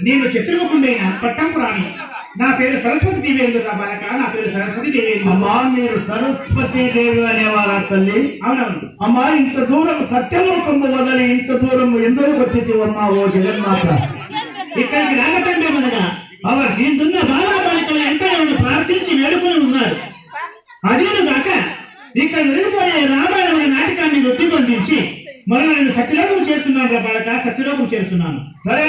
నేను చిత్రముకుండైన పట్టంపు రాణి. నా పేరు సరస్వతి దేవి ఎందుకు బాలక? నా పేరు సరస్వతి దేవి. అమ్మా మీరు సరస్వతి దేవి అనేవారా తల్లి? అవునవును అమ్మా. ఇంత దూరం సత్యలోకము వదలి ఇంత దూరం ఎందుకు వచ్చేటివమ్మా ఓ జగన్మాత? ఇక్కడికి రాగటండి మనగా అవర్ దీంతున్న బాలా బాలికలు ఎంతో ప్రార్థించి వేడుకొని ఉన్నారు. అదేనుగాక ఇక్కడ వెలిగిపోయే రామాయణ నాటకాన్ని రొట్టిబంధించి మరణ నేను సత్యలోకం చేస్తున్నాను రా బాలక, సత్యలోకం చేస్తున్నాను. సరే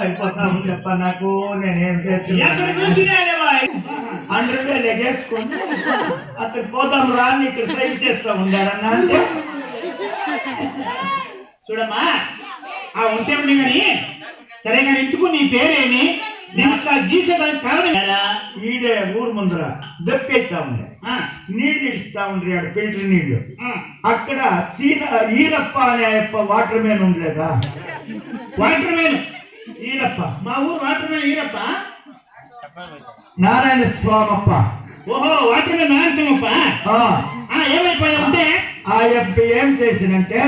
అయిపోతా ఉండప్ప. నాకు నేనేం చేస్తున్నా లెగేసుకుని అక్కడ పోతాం రా ఇక్కడ ట్రై చేస్తా ఉండాలన్నా అంటే చూడమ్మా ఆ ఉంటేమిటి కానీ సరే కానీ ఎందుకు నీ పేరేమి? నేను ఇట్లా గీసేదానికి కారణం ఈడే ఊరు ముందర దప్పెత్తా ఉండే నీళ్లు ఇస్తా ఉండ్రి ఆడ ఫిల్టర్ నీళ్లు. అక్కడ ఈరప్ప అనే వాటర్ మ్యాన్ ఉండలేదా? Water man Eerappa. మా ఊరు వాటర్ మ్యాన్ ఈరప్ప. నారాయణ స్వామప్ప. ఓహో వాటర్ మ్యాన్ నారాయణ స్వామప్ప. ఏమైపోయా ఉంటే ఆ అబ్బాయి ఏం చేసినంటే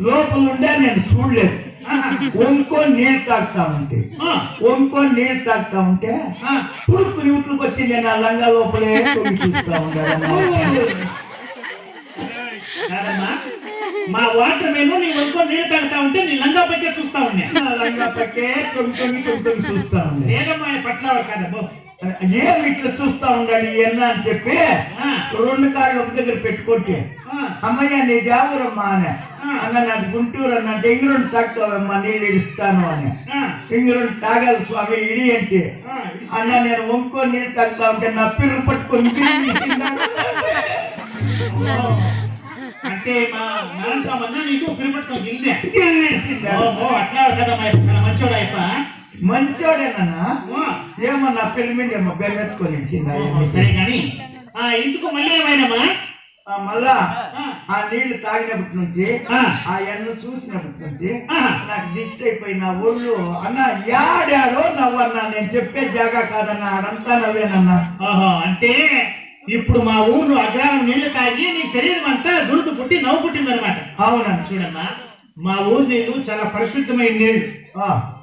లోపల ఉండే నేను చూడలేదు. వంకొని నీళ్ళు తాగుతా ఉంటే పురుపు యూట్లకు వచ్చి నేను ఆ లంగా లోపలే చూస్తా ఉంటాను. మా వాటర్ మేము నీ వంకొని నీళ్ళు తాగుతా ఉంటే నీ లంగా పట్టే చూస్తా ఉన్నా. లంగా పట్టే కొన్ని చూస్తా ఉంది. నేనమ్మా పట్ల కాదబ్బో ఏం ఇట్లా చూస్తా ఉండాలి ఎన్న అని చెప్పి 2 కాళ్ళు ఒక దగ్గర పెట్టుకుంటే అమ్మయ్య నీ జావురమ్మా అని అన్న నాకు గుంటూరు అన్నంటే ఇంగ్లండ్ తాగుతావమ్మా నీళ్ళు ఇస్తాను అని. ఇంగ్లండ్ తాగాలి స్వామి ఇడి అంటే అన్న నేను వంకొని నీళ్ళు తాగుతా ఉంటే నా పిల్లలు పట్టుకొని అంటే మా నాన్న సామన్నా నీకు పిలుపట్టం గిల్దే గెలిచిందా? ఓహో అట్లా కదా చాలా మంచోడు అయిప మంచోడేనన్నా ఏమన్నా పిలిమిండేమో బెల్లెత్తుకొని ఇచ్చిందా? సరే కానీ ఇందుకు మళ్ళీ ఏమైనామా మళ్ళా ఆ నీళ్లు తాగినప్పటి నుంచి ఆ. ఆ ఎన్ను చూసినప్పటి నుంచి ఆహా. నాకు దిష్టి అయిపోయిన ఒళ్ళు అన్న యాడాడో నవ్వన్నా, నేను చెప్పే జాగా కాదన్నా, అడంతా నవ్వేనన్నా. ఓహో అంటే ఇప్పుడు మా ఊర్లో అగ్రహారం నీళ్లు తాగి నీ శరీరం అంతా దుడుకు పుట్టి నవ్వు పుట్టింది అనమాట. అవునన్నా. చూడమ్మా మా ఊరు నీళ్లు చాలా పరిశుద్ధమైన నీళ్లు.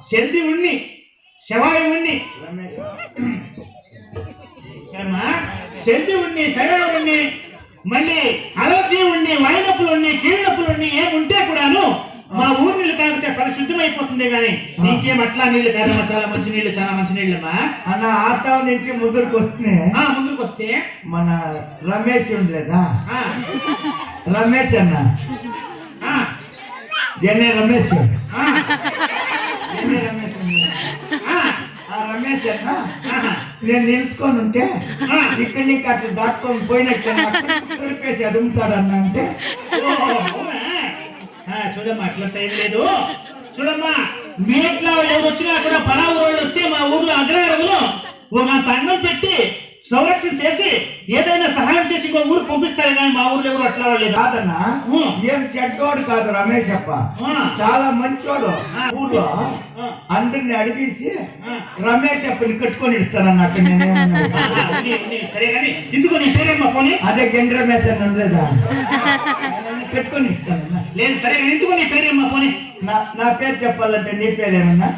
శల్ది ఉన్ని శవాయి ఉన్ని శల్ది ఉన్ని శవాయి ఉన్ని మళ్ళీ అలర్జీ ఉండి వాయినొప్పులు ఉండి కీళ్ళొప్పులు ఉండి ఏముంటే కూడాను మా ఊరు నీళ్ళు తాగితే పరిశుద్ధమైపోతుంది కానీ నీకేం అట్లా నీళ్లు కాదమ్మా, చాలా మంచి నీళ్లు, చాలా మంచి నీళ్ళమ్మా. అన్న ఆటం నుంచి ముందుకు వస్తే ముందుకు వస్తే మన రమేష్ ఉండలేదా? ఆ, రమేష్ అన్న ఆ, ఎన్నే రమేష్ ఆ, ఎన్నే రమేష్ ఉండలేదా? ఆ, ఆ రమేష్ అన్న ఆహా. నేను నిలుచుకొని ఉంటే ఆ. ఇక్కడి నుంచి అట్లా దాటుకొని పోయినట్టు తుడిపేసి అడుగుతాడన్నా అంటే ఓహో, అవునా? చూడమ్మా అట్లా టైం లేదు. చూడమ్మా మీ ఇంట్లో ఎవరు వచ్చినా కూడా పరావు వాళ్ళు వస్తే మా ఊర్లో అగ్రహారంలో ఒక దండం పెట్టి సంరక్షణ చేసి ఏదైనా సహాయం చేసి ఇంకో ఊరు పంపిస్తారు కానీ మా ఊర్లో ఎవరు అట్లా వాళ్ళు లేదు. కాదన్నా ఏం చెడ్డోడు కాదు రమేష్ అప్ప, చాలా మంచోడు. ఊర్లో అందరిని అడిగేసి రమేష్ అప్పని కట్టుకొని ఇస్తానన్న. అక్కడ సరే కానీ ఇందుకు నీ పేరేమ్మా పోనీ? అదే గెండి రమేష్ అని ఉండలేదా? కట్టుకొని ఇస్తానన్నా. లేదు సరే కానీ ఇందుకు నీ పేరేమ్మా పోనీ? నా పేరు చెప్పాలంటే నీ పేరేమన్నా?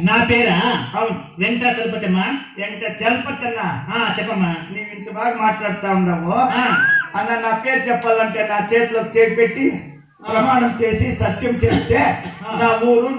నా పేరా? అవును, వెంకట చలపతమ్మా. వెంకట చలపతన్నా. చెప్పమ్మా. నీవు ఇంత బాగా మాట్లాడుతా ఉండవు ఆ. అన్న. నా పేరు చెప్పాలంటే నా చేతిలో చేసి పెట్టి ప్రమాణం చేసి సత్యం చేస్తే నా ఊరు